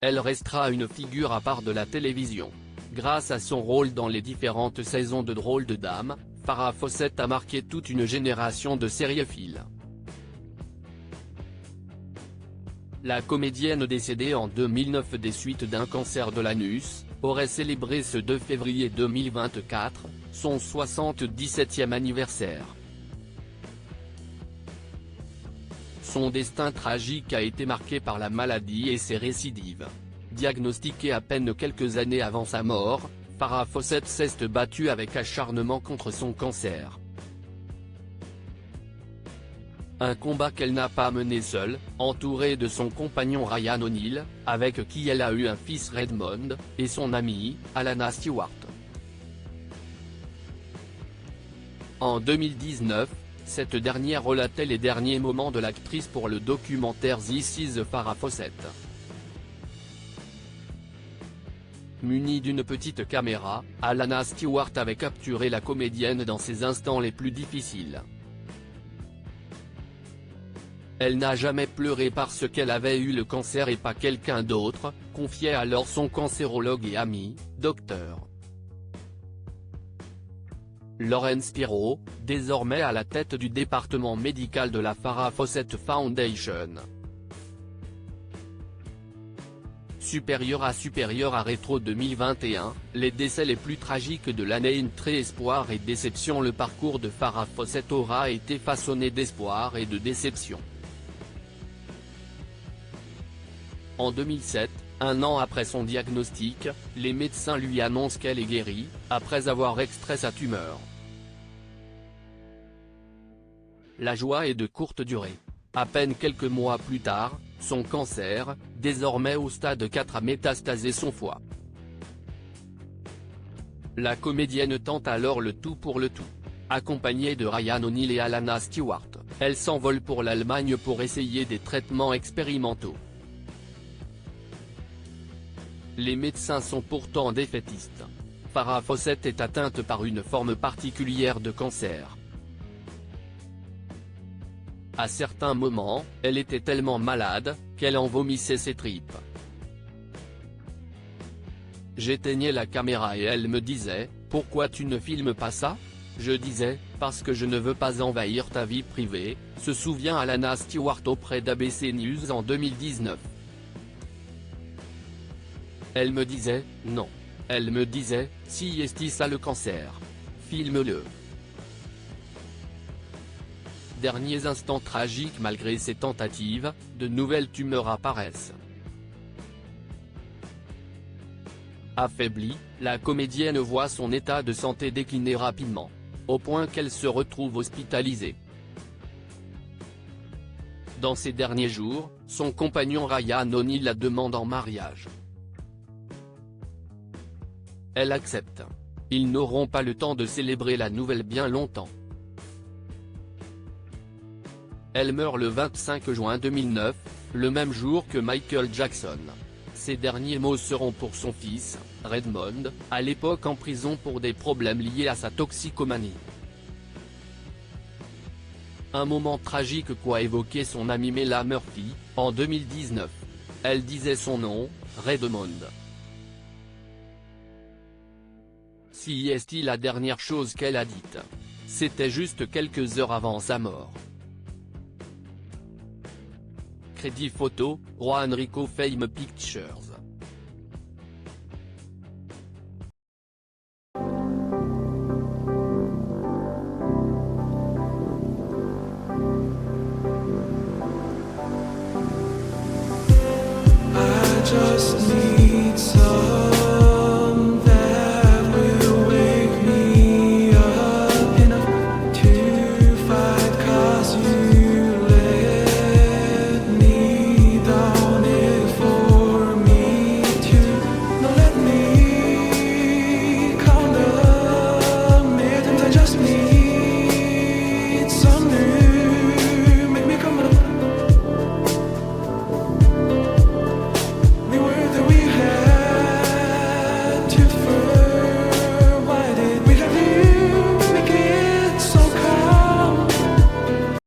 elle restera une figure à part de la télévision. Grâce à son rôle dans les différentes saisons de Drôles de Dames, Farrah Fawcett a marqué toute une génération de sériéphiles. La comédienne décédée en 2009 des suites d'un cancer de l'anus, aurait célébré ce 2 février 2024, son 77e anniversaire. Son destin tragique a été marqué par la maladie et ses récidives. Diagnostiquée à peine quelques années avant sa mort, Farrah Fawcett s'est battue avec acharnement contre son cancer. Un combat qu'elle n'a pas mené seule, entourée de son compagnon Ryan O'Neal, avec qui elle a eu un fils Redmond, et son amie, Alana Stewart. En 2019, cette dernière relatait les derniers moments de l'actrice pour le documentaire This is Farrah Fawcett. Munie d'une petite caméra, Alana Stewart avait capturé la comédienne dans ses instants les plus difficiles. Elle n'a jamais pleuré parce qu'elle avait eu le cancer et pas quelqu'un d'autre, confiait alors son cancérologue et ami, Dr. Lauren Spiro, désormais à la tête du département médical de la Farrah Fawcett Foundation. Supérieur à Rétro 2021, les décès les plus tragiques de l'année. Entre espoir et déception, le parcours de Farrah Fawcett aura été façonné d'espoir et de déception. En 2007, un an après son diagnostic, les médecins lui annoncent qu'elle est guérie, après avoir extrait sa tumeur. La joie est de courte durée. À peine quelques mois plus tard, son cancer, désormais au stade 4, a métastasé son foie. La comédienne tente alors le tout pour le tout. Accompagnée de Ryan O'Neal et Alana Stewart, elle s'envole pour l'Allemagne pour essayer des traitements expérimentaux. Les médecins sont pourtant défaitistes. Farrah Fawcett est atteinte par une forme particulière de cancer. À certains moments, elle était tellement malade, qu'elle en vomissait ses tripes. J'éteignais la caméra et elle me disait « Pourquoi tu ne filmes pas ça ?» Je disais « Parce que je ne veux pas envahir ta vie privée », se souvient Alana Stewart auprès d'ABC News en 2019. Elle me disait « Non ». Elle me disait « Si Estis a le cancer. Filme-le ». Derniers instants tragiques. Malgré ses tentatives, de nouvelles tumeurs apparaissent. Affaiblie, la comédienne voit son état de santé décliner rapidement, au point qu'elle se retrouve hospitalisée. Dans ces derniers jours, son compagnon Ryan O'Neal la demande en mariage. Elle accepte. Ils n'auront pas le temps de célébrer la nouvelle bien longtemps. Elle meurt le 25 juin 2009, le même jour que Michael Jackson. Ses derniers mots seront pour son fils, Redmond, à l'époque en prison pour des problèmes liés à sa toxicomanie. Un moment tragique qu'a évoqué son amie Mela Murphy, en 2019. Elle disait son nom, Redmond. Si est la dernière chose qu'elle a dite. C'était juste quelques heures avant sa mort. Crédit photo, Juan Rico Fame Pictures.